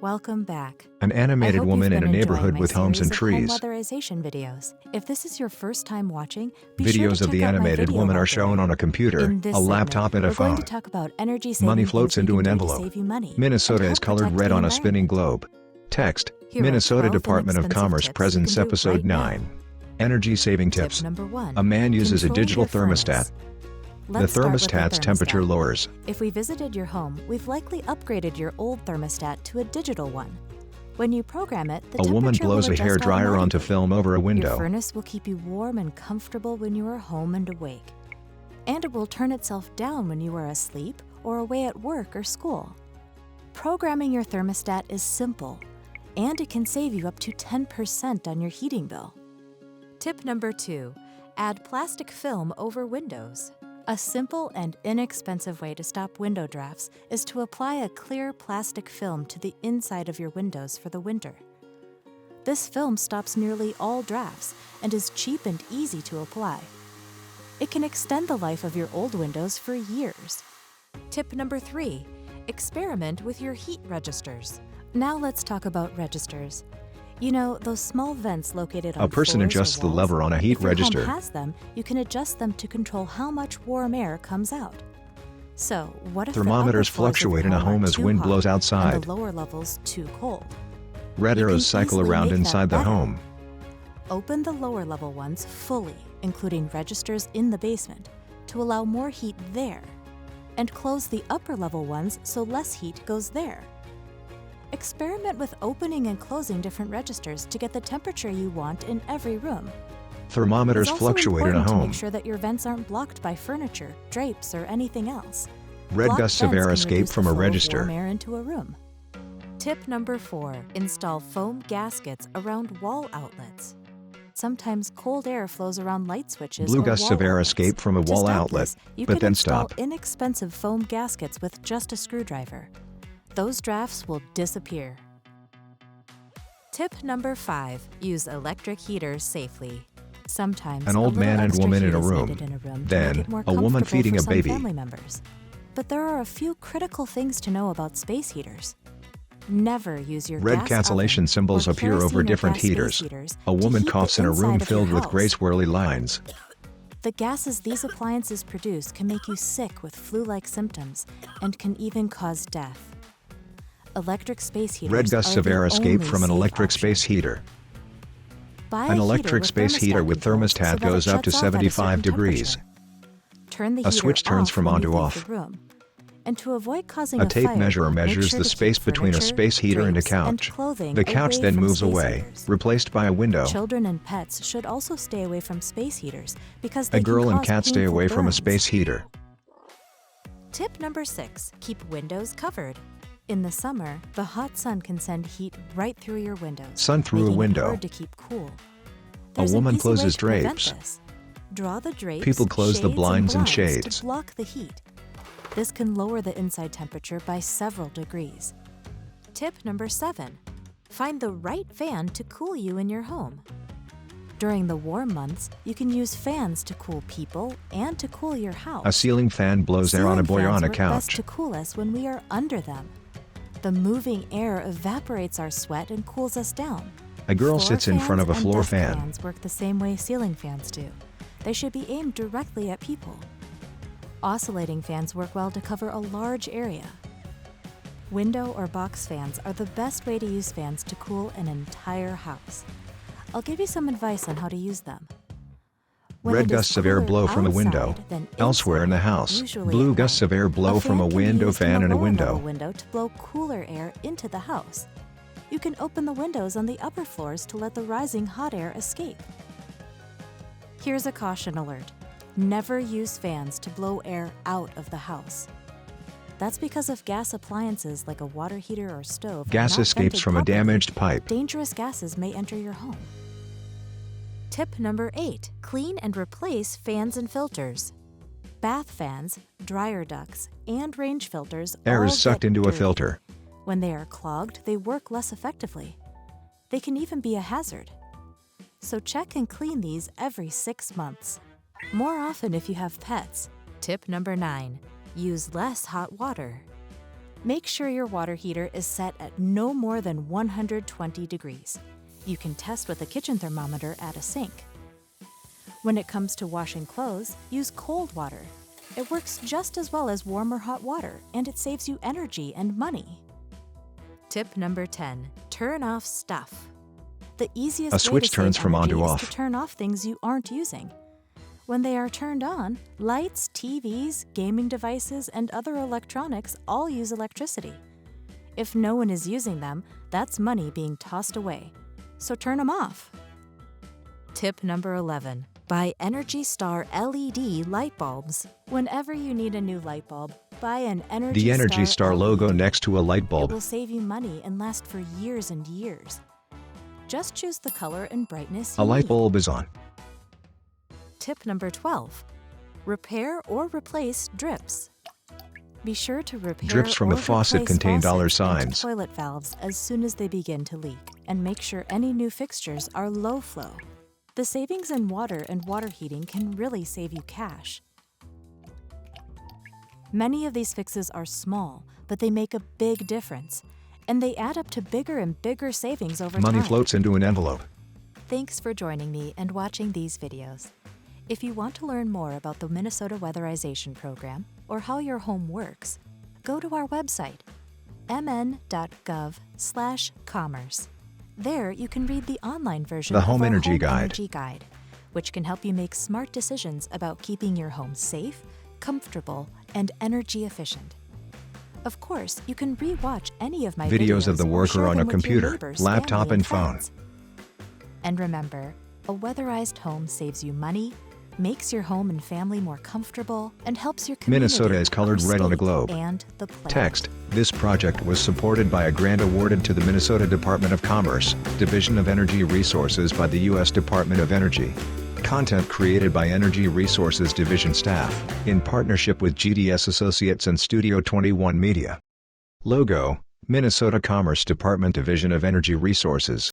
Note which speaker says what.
Speaker 1: Welcome back.
Speaker 2: An animated woman in a neighborhood with homes and trees.
Speaker 1: Home weatherization videos. If this is your first time watching, be sure
Speaker 2: Videos
Speaker 1: to
Speaker 2: of the
Speaker 1: check out my
Speaker 2: animated
Speaker 1: video
Speaker 2: woman are
Speaker 1: library.
Speaker 2: shown on a computer,
Speaker 1: In this
Speaker 2: a laptop, and a
Speaker 1: segment, we're going
Speaker 2: phone.
Speaker 1: to talk about energy saving
Speaker 2: Money
Speaker 1: things
Speaker 2: floats
Speaker 1: you
Speaker 2: into
Speaker 1: can
Speaker 2: an
Speaker 1: do to
Speaker 2: envelope.
Speaker 1: save you money
Speaker 2: Minnesota
Speaker 1: and
Speaker 2: is
Speaker 1: help
Speaker 2: colored
Speaker 1: protect
Speaker 2: red
Speaker 1: the
Speaker 2: on a spinning
Speaker 1: environment.
Speaker 2: globe. Text,
Speaker 1: Here are
Speaker 2: Minnesota
Speaker 1: 12
Speaker 2: Department of
Speaker 1: inexpensive
Speaker 2: Commerce
Speaker 1: tips you
Speaker 2: Presents
Speaker 1: can do
Speaker 2: Episode
Speaker 1: right now.
Speaker 2: 9. Energy saving
Speaker 1: Tip
Speaker 2: tips.
Speaker 1: number 1.
Speaker 2: A man uses a
Speaker 1: Control
Speaker 2: digital
Speaker 1: your furnace.
Speaker 2: thermostat. The
Speaker 1: Let's start with the
Speaker 2: thermostat's temperature
Speaker 1: thermostat.
Speaker 2: lowers.
Speaker 1: If we visited your home, we've likely upgraded your old thermostat to a digital one. When you program it, the
Speaker 2: A woman
Speaker 1: temperature
Speaker 2: blows
Speaker 1: will
Speaker 2: a
Speaker 1: adjust
Speaker 2: hairdryer onto
Speaker 1: automatically.
Speaker 2: film over a
Speaker 1: Your
Speaker 2: window.
Speaker 1: furnace will keep you warm and comfortable when you are home and awake. And it will turn itself down when you are asleep or away at work or school. Programming your thermostat is simple, and it can save you up to 10% on your heating bill. Tip number 2. Add plastic film over windows. A simple and inexpensive way to stop window drafts is to apply a clear plastic film to the inside of your windows for the winter. This film stops nearly all drafts and is cheap and easy to apply. It can extend the life of your old windows for years. Tip number 3. Experiment with your heat registers. Now let's talk about registers. You know, those small vents located on
Speaker 2: A person
Speaker 1: floors or
Speaker 2: adjusts the
Speaker 1: walls?
Speaker 2: lever on a heat
Speaker 1: If your
Speaker 2: register.
Speaker 1: home has them, you can adjust them to control how much warm air comes out. So, what if
Speaker 2: Thermometers
Speaker 1: the upper floors of
Speaker 2: fluctuate
Speaker 1: your
Speaker 2: in a
Speaker 1: home
Speaker 2: home
Speaker 1: are
Speaker 2: as
Speaker 1: too
Speaker 2: wind
Speaker 1: hot
Speaker 2: blows
Speaker 1: and
Speaker 2: outside.
Speaker 1: the lower levels too cold?
Speaker 2: Red
Speaker 1: You can
Speaker 2: arrows cycle
Speaker 1: easily
Speaker 2: around
Speaker 1: make that
Speaker 2: inside the
Speaker 1: better.
Speaker 2: home.
Speaker 1: Open the lower level ones fully, including registers in the basement, to allow more heat there, and close the upper level ones so less heat goes there. Experiment with opening and closing different registers to get the temperature you want in every room.
Speaker 2: Thermometers
Speaker 1: It's also
Speaker 2: fluctuate in a
Speaker 1: important to
Speaker 2: home.
Speaker 1: make sure that your vents aren't blocked by furniture, drapes, or anything else.
Speaker 2: Red
Speaker 1: Blocked
Speaker 2: gusts of
Speaker 1: vents
Speaker 2: air
Speaker 1: can
Speaker 2: escape
Speaker 1: reduce
Speaker 2: from
Speaker 1: the
Speaker 2: a
Speaker 1: flow of
Speaker 2: register.
Speaker 1: warm air into a room. Tip number 4. Install foam gaskets around wall outlets. Sometimes cold air flows around light switches
Speaker 2: Blue
Speaker 1: or
Speaker 2: gusts
Speaker 1: wall
Speaker 2: of air
Speaker 1: outlets.
Speaker 2: escape from a
Speaker 1: To
Speaker 2: wall
Speaker 1: stop
Speaker 2: outlet,
Speaker 1: this, you
Speaker 2: but
Speaker 1: can
Speaker 2: then
Speaker 1: install
Speaker 2: stop.
Speaker 1: inexpensive foam gaskets with just a screwdriver. Those drafts will disappear. Tip number 5. Use electric heaters safely. Sometimes
Speaker 2: An
Speaker 1: a
Speaker 2: old
Speaker 1: little
Speaker 2: man and
Speaker 1: extra
Speaker 2: woman in
Speaker 1: heat
Speaker 2: a
Speaker 1: is
Speaker 2: room.
Speaker 1: needed in a room to
Speaker 2: Then,
Speaker 1: make it more
Speaker 2: a woman
Speaker 1: comfortable
Speaker 2: feeding
Speaker 1: for
Speaker 2: a
Speaker 1: some
Speaker 2: baby.
Speaker 1: family members. But there are a few critical things to know about space heaters. Never use your
Speaker 2: Red
Speaker 1: gas
Speaker 2: cancellation
Speaker 1: oven
Speaker 2: symbols
Speaker 1: or
Speaker 2: appear over
Speaker 1: kerosene or
Speaker 2: different
Speaker 1: gas space
Speaker 2: heaters.
Speaker 1: heaters
Speaker 2: A
Speaker 1: to
Speaker 2: woman
Speaker 1: heat
Speaker 2: coughs
Speaker 1: the
Speaker 2: in a room
Speaker 1: inside of your
Speaker 2: filled with
Speaker 1: house.
Speaker 2: gray swirly lines.
Speaker 1: The gases these appliances produce can make you sick with flu-like symptoms and can even cause death. Electric space heaters
Speaker 2: Red gusts
Speaker 1: are
Speaker 2: of
Speaker 1: the
Speaker 2: air escape
Speaker 1: only
Speaker 2: from an
Speaker 1: safe
Speaker 2: electric
Speaker 1: option.
Speaker 2: space heater.
Speaker 1: Buy
Speaker 2: An
Speaker 1: a
Speaker 2: electric space heater with
Speaker 1: controls so
Speaker 2: thermostat
Speaker 1: that it
Speaker 2: goes up to
Speaker 1: shuts off at a
Speaker 2: 75
Speaker 1: certain
Speaker 2: degrees.
Speaker 1: temperature. Turn the
Speaker 2: A
Speaker 1: heater
Speaker 2: switch turns
Speaker 1: off
Speaker 2: from
Speaker 1: when
Speaker 2: on
Speaker 1: you
Speaker 2: to
Speaker 1: leave
Speaker 2: off.
Speaker 1: the room. And to avoid causing
Speaker 2: A tape
Speaker 1: fire,
Speaker 2: measure
Speaker 1: make
Speaker 2: measures
Speaker 1: sure
Speaker 2: the
Speaker 1: to
Speaker 2: space
Speaker 1: keep
Speaker 2: between a
Speaker 1: furniture,
Speaker 2: space heater and a
Speaker 1: drapes, and
Speaker 2: couch.
Speaker 1: clothing
Speaker 2: The couch
Speaker 1: away
Speaker 2: then
Speaker 1: from
Speaker 2: moves
Speaker 1: space
Speaker 2: away,
Speaker 1: heaters.
Speaker 2: replaced by a window.
Speaker 1: Children and pets should also stay away from space heaters because they
Speaker 2: A girl
Speaker 1: can
Speaker 2: and
Speaker 1: cause
Speaker 2: cat stay
Speaker 1: painful
Speaker 2: away from a
Speaker 1: burns.
Speaker 2: space heater.
Speaker 1: Tip number 6. Keep windows covered. In the summer, the hot sun can send heat right through your windows,
Speaker 2: Sun through a
Speaker 1: making it
Speaker 2: window.
Speaker 1: hard to keep cool.
Speaker 2: A
Speaker 1: There's an
Speaker 2: woman
Speaker 1: easy way
Speaker 2: closes
Speaker 1: to prevent
Speaker 2: drapes.
Speaker 1: this. Draw the drapes,
Speaker 2: People close the
Speaker 1: shades,
Speaker 2: blinds and
Speaker 1: blinds
Speaker 2: shades.
Speaker 1: to block the heat. This can lower the inside temperature by several degrees. Tip number 7. Find the right fan to cool you in your home. During the warm months, you can use fans to cool people and to cool your house.
Speaker 2: A ceiling fan blows air on a boy
Speaker 1: Ceiling
Speaker 2: on a
Speaker 1: fans work best
Speaker 2: couch.
Speaker 1: to cool us when we are under them. The moving air evaporates our sweat and cools us down.
Speaker 2: A girl
Speaker 1: Floor
Speaker 2: sits in front of a
Speaker 1: fans and
Speaker 2: floor
Speaker 1: desk
Speaker 2: fan.
Speaker 1: fans work the same way ceiling fans do. They should be aimed directly at people. Oscillating fans work well to cover a large area. Window or box fans are the best way to use fans to cool an entire house. I'll give you some advice on how to use them. When
Speaker 2: Red
Speaker 1: it is
Speaker 2: gusts of air
Speaker 1: cooler
Speaker 2: blow from a window.
Speaker 1: outside than
Speaker 2: Elsewhere in the
Speaker 1: inside,
Speaker 2: house,
Speaker 1: usually
Speaker 2: blue
Speaker 1: at
Speaker 2: gusts
Speaker 1: night,
Speaker 2: of air blow
Speaker 1: a
Speaker 2: from a
Speaker 1: fan can be
Speaker 2: window
Speaker 1: used in
Speaker 2: fan
Speaker 1: the
Speaker 2: and a
Speaker 1: lower level
Speaker 2: window.
Speaker 1: window to blow cooler air into the house. You can open the windows on the upper floors to let the rising hot air escape. Here's a caution alert. Never use fans to blow air out of the house. That's because if gas appliances like a water heater or stove are
Speaker 2: Gas
Speaker 1: not
Speaker 2: escapes
Speaker 1: vented
Speaker 2: from a
Speaker 1: properly,
Speaker 2: damaged pipe.
Speaker 1: dangerous gases may enter your home. Tip number 8. Clean and replace fans and filters. Bath fans, dryer ducts, and range filters
Speaker 2: Air
Speaker 1: all
Speaker 2: is sucked
Speaker 1: get
Speaker 2: into a
Speaker 1: dirty.
Speaker 2: filter.
Speaker 1: When they are clogged, they work less effectively. They can even be a hazard. So check and clean these every 6 months. More often if you have pets. Tip number 9. Use less hot water. Make sure your water heater is set at no more than 120 degrees. You can test with a kitchen thermometer at a sink. When it comes to washing clothes, use cold water. It works just as well as warm or hot water, and it saves you energy and money. Tip number 10. Turn off stuff. The easiest
Speaker 2: A
Speaker 1: way
Speaker 2: switch
Speaker 1: to
Speaker 2: turns
Speaker 1: save
Speaker 2: from on
Speaker 1: energy
Speaker 2: to
Speaker 1: is
Speaker 2: off.
Speaker 1: to turn off things you aren't using. When they are turned on, lights, TVs, gaming devices, and other electronics all use electricity. If no one is using them, that's money being tossed away. So turn them off. Tip number 11. Buy Energy Star LED light bulbs. Whenever you need a new light bulb, buy an Energy
Speaker 2: The Energy Star logo
Speaker 1: LED.
Speaker 2: next to a light
Speaker 1: It
Speaker 2: bulb.
Speaker 1: will save you money and last for years and years. Just choose the color and brightness you
Speaker 2: A light
Speaker 1: need.
Speaker 2: bulb is on.
Speaker 1: Tip number 12. Repair or replace drips. Be sure to repair
Speaker 2: Drips from the
Speaker 1: or
Speaker 2: faucet
Speaker 1: replace
Speaker 2: contain dollar
Speaker 1: faucets and
Speaker 2: signs.
Speaker 1: toilet valves as soon as they begin to leak, and make sure any new fixtures are low flow. The savings in water and water heating can really save you cash. Many of these fixes are small, but they make a big difference, and they add up to bigger and bigger savings over
Speaker 2: Money
Speaker 1: time.
Speaker 2: floats into an envelope.
Speaker 1: Thanks for joining me and watching these videos. If you want to learn more about the Minnesota Weatherization Program or how your home works, go to our website, mn.gov/commerce. There you can read the online version
Speaker 2: The
Speaker 1: of
Speaker 2: Home
Speaker 1: our
Speaker 2: Energy
Speaker 1: Home
Speaker 2: Guide.
Speaker 1: Energy Guide, which can help you make smart decisions about keeping your home safe, comfortable, and energy efficient. Of course, you can re-watch any of my
Speaker 2: Videos of the
Speaker 1: or
Speaker 2: worker
Speaker 1: share
Speaker 2: on
Speaker 1: them
Speaker 2: a
Speaker 1: with your
Speaker 2: computer,
Speaker 1: neighbors,
Speaker 2: laptop,
Speaker 1: family,
Speaker 2: and phone.
Speaker 1: friends. And remember, a weatherized home saves you money, makes your home and family more comfortable, and helps your community,
Speaker 2: Minnesota is colored
Speaker 1: our
Speaker 2: red on a
Speaker 1: state,
Speaker 2: globe.
Speaker 1: and the planet.
Speaker 2: Text. This project was supported by a grant awarded to the Minnesota Department of Commerce, Division of Energy Resources by the U.S. Department of Energy. Content created by Energy Resources Division staff, in partnership with GDS Associates and Studio 21 Media. Logo, Minnesota Commerce Department Division of Energy Resources.